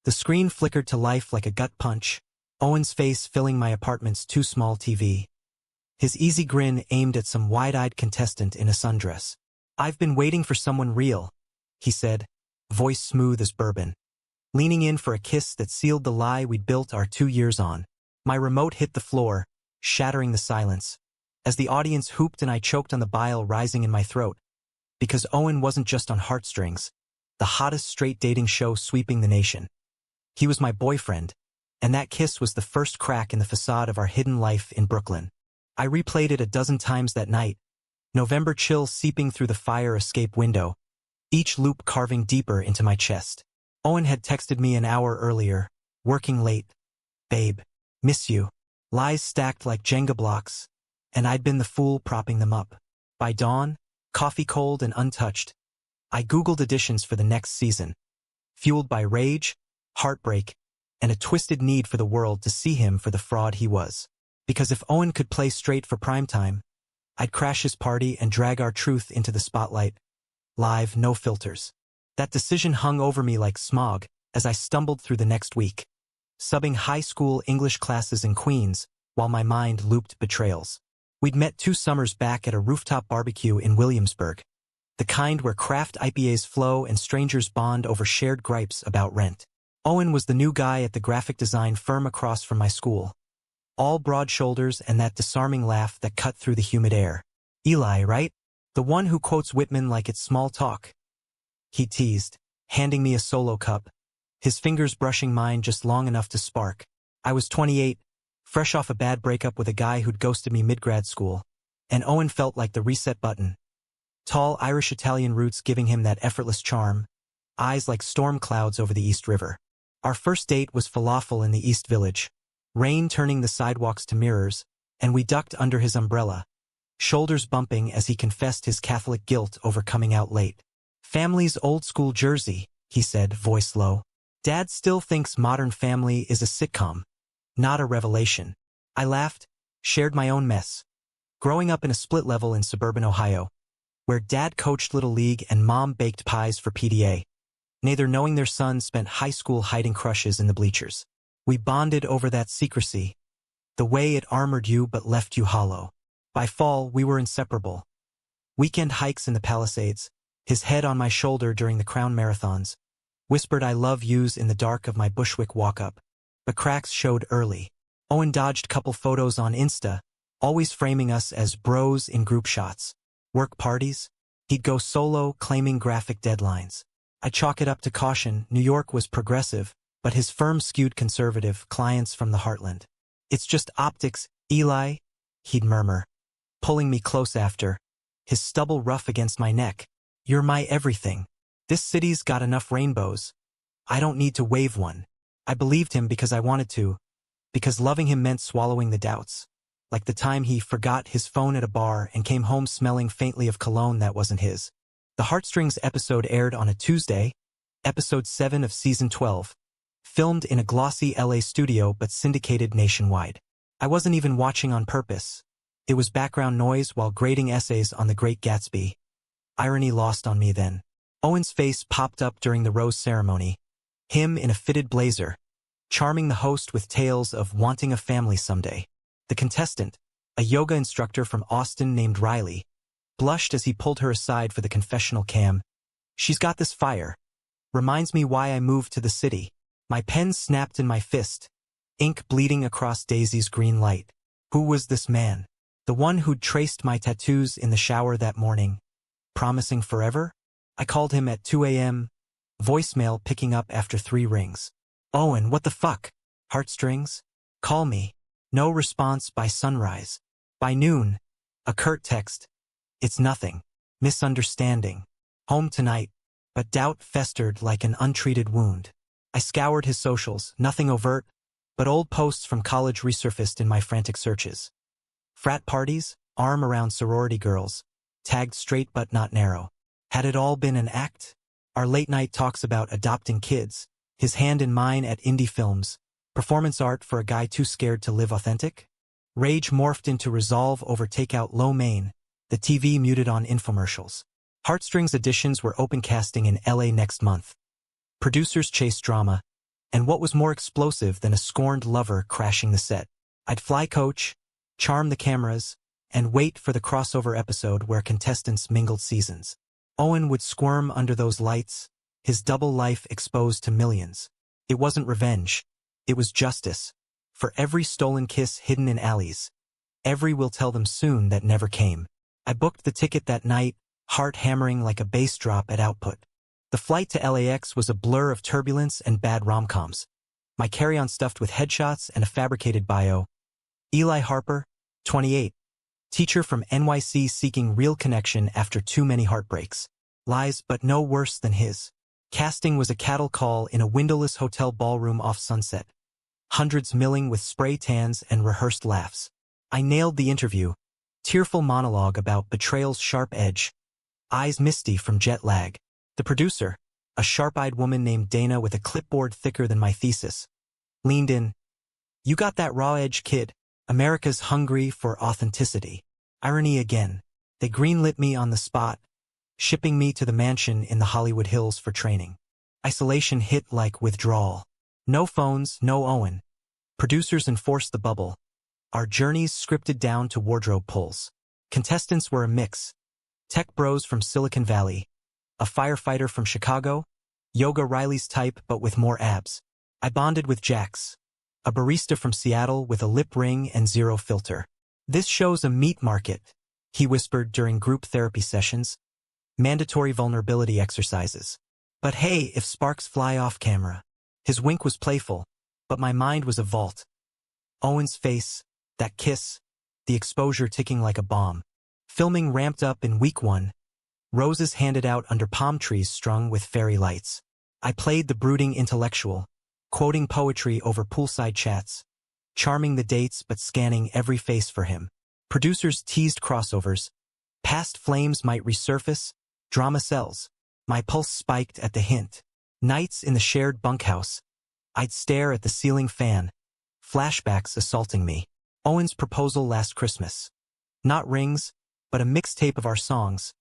The screen flickered to life like a gut punch, Owen's face filling my apartment's too small TV. His easy grin aimed at some wide-eyed contestant in a sundress. "I've been waiting for someone real," he said, voice smooth as bourbon, leaning in for a kiss that sealed the lie we'd built our 2 years on. My remote hit the floor, shattering the silence, as the audience hooped and I choked on the bile rising in my throat. Because Owen wasn't just on Heartstrings, the hottest straight dating show sweeping the nation. He was my boyfriend, and that kiss was the first crack in the facade of our hidden life in Brooklyn. I replayed it a dozen times that night, November chill seeping through the fire escape window, each loop carving deeper into my chest. Owen had texted me an hour earlier, working late. "Babe, miss you." Lies stacked like Jenga blocks, and I'd been the fool propping them up. By dawn, coffee cold and untouched, I Googled auditions for the next season, fueled by rage, heartbreak, and a twisted need for the world to see him for the fraud he was. Because if Owen could play straight for primetime, I'd crash his party and drag our truth into the spotlight. Live, no filters. That decision hung over me like smog as I stumbled through the next week, subbing high school English classes in Queens while my mind looped betrayals. We'd met 2 summers back at a rooftop barbecue in Williamsburg, the kind where craft IPAs flow and strangers bond over shared gripes about rent. Owen was the new guy at the graphic design firm across from my school, all broad shoulders and that disarming laugh that cut through the humid air. "Eli, right? The one who quotes Whitman like it's small talk," he teased, handing me a solo cup, his fingers brushing mine just long enough to spark. I was 28, fresh off a bad breakup with a guy who'd ghosted me mid-grad school, and Owen felt like the reset button. Tall Irish-Italian roots giving him that effortless charm, eyes like storm clouds over the East River. Our first date was falafel in the East Village, rain turning the sidewalks to mirrors, and we ducked under his umbrella, shoulders bumping as he confessed his Catholic guilt over coming out late. "Family's old-school Jersey," he said, voice low. "Dad still thinks Modern Family is a sitcom, not a revelation." I laughed, shared my own mess. Growing up in a split level in suburban Ohio, where Dad coached Little League and Mom baked pies for PTA, neither knowing their son spent high school hiding crushes in the bleachers. We bonded over that secrecy, the way it armored you but left you hollow. By fall, we were inseparable. Weekend hikes in the Palisades, his head on my shoulder during the Crown marathons, whispered "I love yous" in the dark of my Bushwick walk-up. But cracks showed early. Owen dodged couple photos on Insta, always framing us as bros in group shots. Work parties, he'd go solo, claiming graphic deadlines. I chalk it up to caution. New York was progressive, but his firm skewed conservative, clients from the heartland. "It's just optics, Eli," he'd murmur, pulling me close after, his stubble rough against my neck. "You're my everything. This city's got enough rainbows. I don't need to wave one." I believed him because I wanted to, because loving him meant swallowing the doubts. Like the time he forgot his phone at a bar and came home smelling faintly of cologne that wasn't his. The Heartstrings episode aired on a Tuesday, episode 7 of season 12, filmed in a glossy LA studio but syndicated nationwide. I wasn't even watching on purpose. It was background noise while grading essays on The Great Gatsby. Irony lost on me then. Owen's face popped up during the rose ceremony, him in a fitted blazer, charming the host with tales of wanting a family someday. The contestant, a yoga instructor from Austin named Riley, blushed as he pulled her aside for the confessional cam. "She's got this fire. Reminds me why I moved to the city." My pen snapped in my fist, ink bleeding across Daisy's green light. Who was this man? The one who'd traced my tattoos in the shower that morning, promising forever? I called him at 2 a.m., voicemail picking up after 3 rings. "Owen, what the fuck? Heartstrings? Call me." No response by sunrise. By noon, a curt text. "It's nothing. Misunderstanding. Home tonight." But doubt festered like an untreated wound. I scoured his socials, nothing overt, but old posts from college resurfaced in my frantic searches. Frat parties, arm around sorority girls, tagged straight but not narrow. Had it all been an act? Our late-night talks about adopting kids, his hand in mine at indie films, performance art for a guy too scared to live authentic? Rage morphed into resolve over takeout lo mein, the TV muted on infomercials. Heartstrings editions were open casting in LA next month. Producers chased drama, And what was more explosive than a scorned lover crashing the set? I'd fly coach, charm the cameras, and wait for the crossover episode where contestants mingled seasons. Owen would squirm under those lights, his double life exposed to millions. It wasn't revenge. It was justice. For every stolen kiss hidden in alleys, every will tell them soon that never came. I booked the ticket that night, heart hammering like a bass drop at output. The flight to LAX was a blur of turbulence and bad rom-coms. My carry-on stuffed with headshots and a fabricated bio. Eli Harper, 28. Teacher from NYC seeking real connection after too many heartbreaks. Lies, but no worse than his. Casting was a cattle call in a windowless hotel ballroom off Sunset. Hundreds milling with spray tans and rehearsed laughs. I nailed the interview. Tearful monologue about betrayal's sharp edge. Eyes misty from jet lag. The producer, a sharp-eyed woman named Dana with a clipboard thicker than my thesis, leaned in. You got that raw edge, kid. America's hungry for authenticity. Irony again. They greenlit me on the spot, shipping me to the mansion in the Hollywood Hills for training. Isolation hit like withdrawal. No phones, no Owen. Producers enforced the bubble. Our journeys scripted down to wardrobe pulls. Contestants were a mix. Tech bros from Silicon Valley. A firefighter from Chicago. Yoga Riley's type but with more abs. I bonded with Jax. A barista from Seattle with a lip ring and zero filter. This show's a meat market, he whispered during group therapy sessions. Mandatory vulnerability exercises. But hey, if sparks fly off camera. His wink was playful, but my mind was a vault. Owen's face, that kiss, the exposure ticking like a bomb. Filming ramped up in week 1. Roses handed out under palm trees strung with fairy lights. I played the brooding intellectual, quoting poetry over poolside chats, charming the dates but scanning every face for him. Producers teased crossovers. Past flames might resurface, drama sells. My pulse spiked at the hint. Nights in the shared bunkhouse. I'd stare at the ceiling fan. Flashbacks assaulting me. Owen's proposal last Christmas. Not rings, but a mixtape of our songs,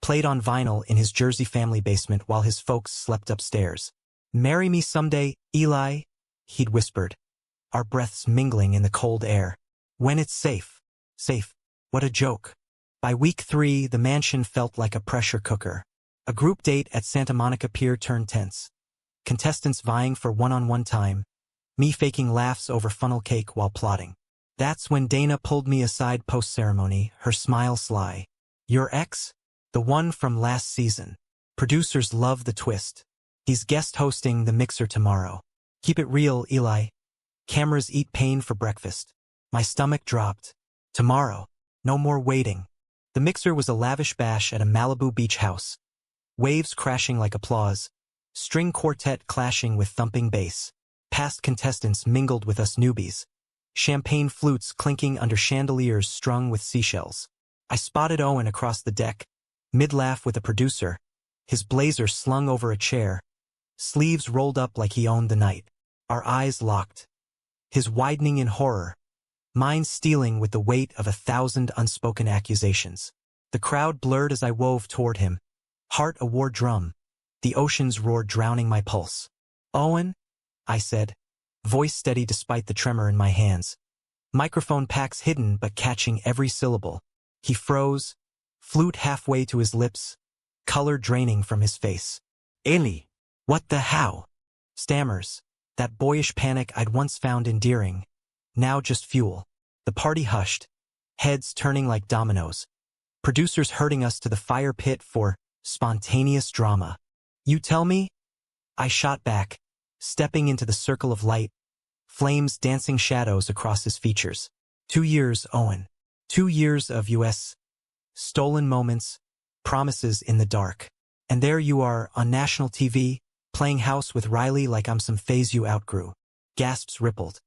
played on vinyl in his Jersey family basement while his folks slept upstairs. Marry me someday, Eli, he'd whispered, our breaths mingling in the cold air. When it's safe. Safe. What a joke. By week 3, the mansion felt like a pressure cooker. A group date at Santa Monica Pier turned tense. Contestants vying for one-on-one time, me faking laughs over funnel cake while plotting. That's when Dana pulled me aside post-ceremony, her smile sly. Your ex? The one from last season. Producers love the twist. He's guest hosting the mixer tomorrow. Keep it real, Eli. Cameras eat pain for breakfast. My stomach dropped. Tomorrow. No more waiting. The mixer was a lavish bash at a Malibu beach house. Waves crashing like applause. String quartet clashing with thumping bass. Past contestants mingled with us newbies. Champagne flutes clinking under chandeliers strung with seashells. I spotted Owen across the deck, mid-laugh with a producer, his blazer slung over a chair, sleeves rolled up like he owned the night. Our eyes locked. His widening in horror, mine stealing with the weight of 1,000 unspoken accusations. The crowd blurred as I wove toward him. Heart a war drum. The oceans roared, drowning my pulse. Owen, I said, voice steady despite the tremor in my hands. Microphone packs hidden but catching every syllable. He froze, flute halfway to his lips, color draining from his face. Eli, what the how? Stammers, that boyish panic I'd once found endearing, now just fuel. The party hushed, heads turning like dominoes. Producers herding us to the fire pit for spontaneous drama. You tell me? I shot back, stepping into the circle of light, flames dancing shadows across his features. 2 years, Owen. 2 years of U.S. stolen moments, promises in the dark. And there you are on national TV, playing house with Riley like I'm some phase you outgrew. Gasps rippled.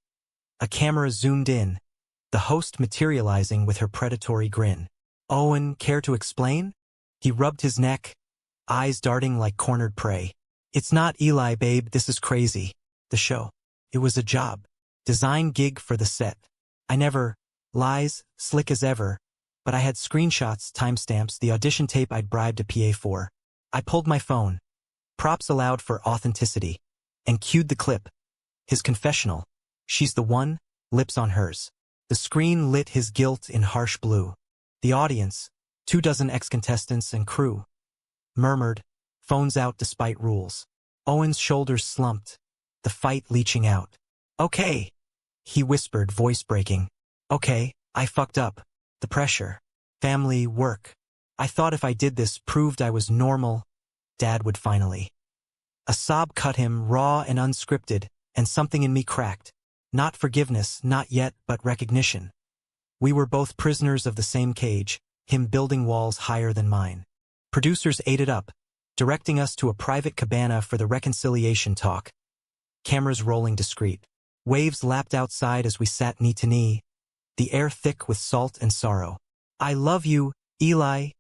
A camera zoomed in, the host materializing with her predatory grin. Owen, care to explain? He rubbed his neck, eyes darting like cornered prey. It's not Eli, babe, this is crazy. The show. It was a job. Design gig for the set. I never, lies, slick as ever, but I had screenshots, timestamps, the audition tape I'd bribed a PA for. I pulled my phone. Props allowed for authenticity. And cued the clip. His confessional. She's the one, lips on hers. The screen lit his guilt in harsh blue. The audience, 24 ex-contestants and crew, murmured, phones out despite rules. Owen's shoulders slumped, the fight leaching out. Okay, he whispered, voice breaking. Okay, I fucked up. The pressure. Family, work. I thought if I did this, proved I was normal, Dad would finally. A sob cut him, raw and unscripted, and something in me cracked. Not forgiveness, not yet, but recognition. We were both prisoners of the same cage, him building walls higher than mine. Producers ate it up, directing us to a private cabana for the reconciliation talk. Cameras rolling discreet. Waves lapped outside as we sat knee to knee, the air thick with salt and sorrow. I love you, Eli,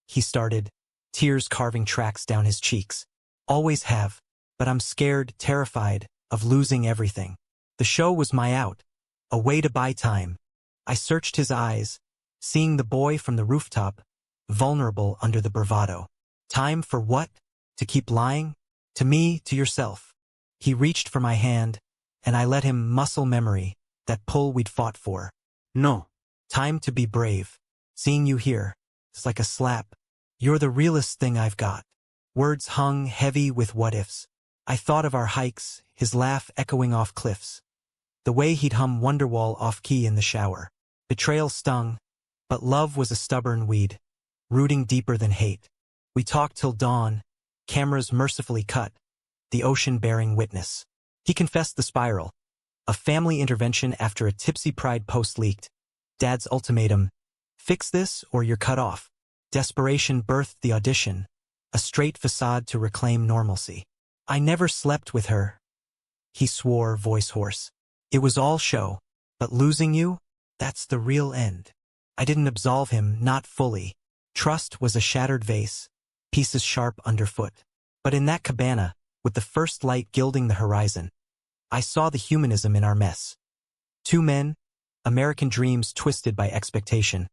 he started, tears carving tracks down his cheeks. Always have, but I'm scared, terrified, of losing everything. The show was my out, a way to buy time. I searched his eyes, seeing the boy from the rooftop, vulnerable under the bravado. Time for what? To keep lying? To me, to yourself. He reached for my hand, and I let him muscle memory, that pull we'd fought for. No. Time to be brave. Seeing you here, it's like a slap. You're the realest thing I've got. Words hung heavy with what-ifs. I thought of our hikes, his laugh echoing off cliffs. The way he'd hum Wonderwall off-key in the shower. Betrayal stung, but love was a stubborn weed, rooting deeper than hate. We talked till dawn, cameras mercifully cut, the ocean bearing witness. He confessed the spiral. A family intervention after a tipsy Pride post leaked. Dad's ultimatum, fix this or you're cut off. Desperation birthed the audition, a straight facade to reclaim normalcy. I never slept with her, he swore, voice hoarse. It was all show, but losing you, that's the real end. I didn't absolve him, not fully. Trust was a shattered vase, pieces sharp underfoot. But in that cabana, with the first light gilding the horizon, I saw the humanism in our mess. Two men, American dreams twisted by expectation,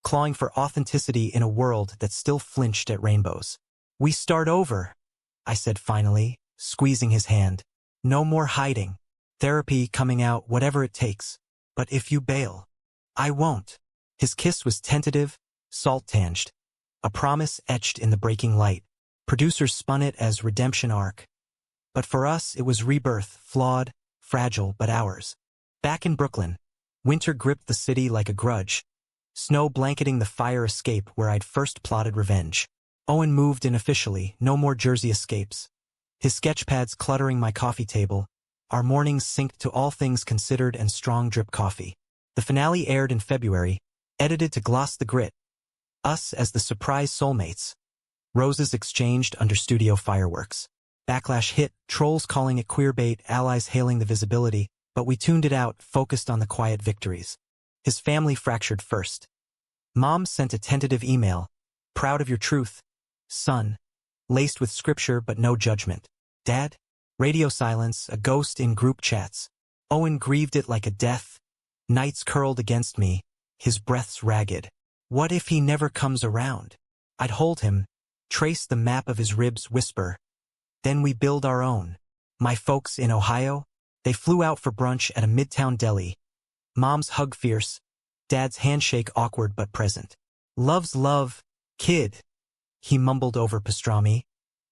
clawing for authenticity in a world that still flinched at rainbows. We start over, I said finally, squeezing his hand. No more hiding. Therapy coming out, whatever it takes. But if you bail, I won't. His kiss was tentative, salt-tinged, a promise etched in the breaking light. Producers spun it as redemption arc. But for us, it was rebirth, flawed, fragile, but ours. Back in Brooklyn, winter gripped the city like a grudge, snow blanketing the fire escape where I'd first plotted revenge. Owen moved in officially, no more Jersey escapes. His sketchpads cluttering my coffee table, our mornings synced to All Things Considered and strong drip coffee. The finale aired in February, edited to gloss the grit. Us as the surprise soulmates. Roses exchanged under studio fireworks. Backlash hit, trolls calling it queerbait, allies hailing the visibility, but we tuned it out, focused on the quiet victories. His family fractured first. Mom sent a tentative email. Proud of your truth, son. Laced with scripture but no judgment. Dad? Radio silence, a ghost in group chats. Owen grieved it like a death. Nights curled against me, his breaths ragged. What if he never comes around? I'd hold him, trace the map of his ribs, whisper. Then we build our own. My folks in Ohio? They flew out for brunch at a midtown deli. Mom's hug fierce, Dad's handshake awkward but present. Love's love, kid. He mumbled over pastrami,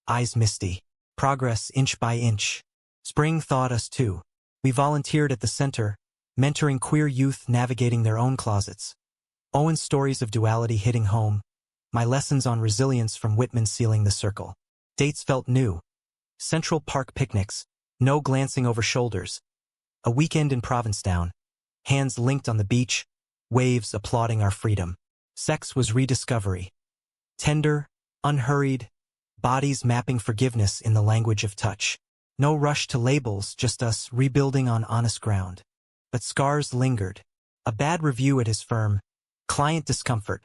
eyes misty. Progress inch by inch. Spring thawed us too. We volunteered at the center, mentoring queer youth navigating their own closets. Owen's stories of duality hitting home, my lessons on resilience from Whitman sealing the circle. Dates felt new. Central Park picnics, no glancing over shoulders. A weekend in Provincetown, hands linked on the beach, waves applauding our freedom. Sex was rediscovery. Tender, unhurried, bodies mapping forgiveness in the language of touch. No rush to labels, just us rebuilding on honest ground. But scars lingered. A bad review at his firm, client discomfort,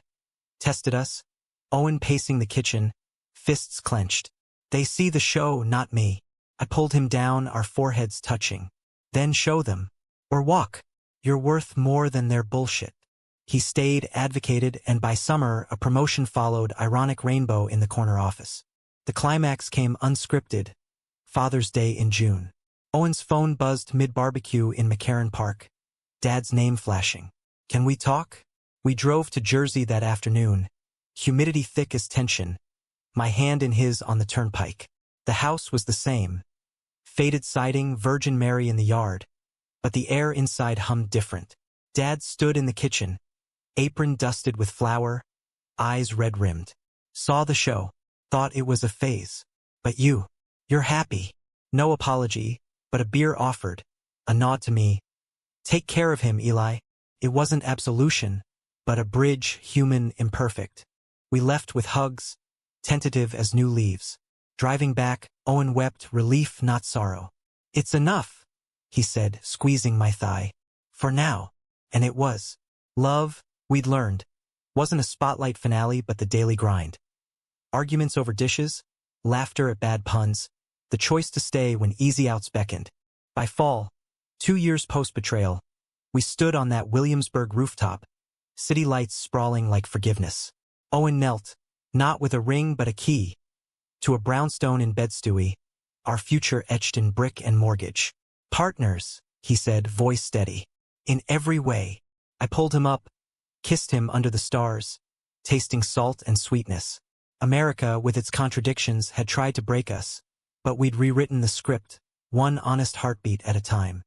tested us. Owen pacing the kitchen, fists clenched. They see the show, not me. I pulled him down, our foreheads touching. Then show them. Or walk. You're worth more than their bullshit. He stayed, advocated, and by summer, a promotion followed, ironic Rainbow in the corner office. The climax came unscripted. Father's Day in June. Owen's phone buzzed mid-barbecue in McCarran Park. Dad's name flashing. Can we talk? We drove to Jersey that afternoon. Humidity thick as tension. My hand in his on the turnpike. The house was the same. Faded siding, Virgin Mary in the yard. But the air inside hummed different. Dad stood in the kitchen. Apron dusted with flour. Eyes red-rimmed. Saw the show. Thought it was a phase. But you're happy. No apology, but a beer offered. A nod to me. Take care of him, Eli. It wasn't absolution, but a bridge, human, imperfect. We left with hugs, tentative as new leaves. Driving back, Owen wept, relief, not sorrow. It's enough, he said, squeezing my thigh. For now. And it was. Love, we'd learned. Wasn't a spotlight finale, but the daily grind. Arguments over dishes, laughter at bad puns, the choice to stay when easy outs beckoned. By fall, 2 years post-betrayal, we stood on that Williamsburg rooftop, city lights sprawling like forgiveness. Owen knelt, not with a ring but a key, to a brownstone in Bed-Stuy, our future etched in brick and mortgage. Partners, he said, voice steady. In every way. I pulled him up, kissed him under the stars, tasting salt and sweetness. America, with its contradictions, had tried to break us, but we'd rewritten the script, one honest heartbeat at a time.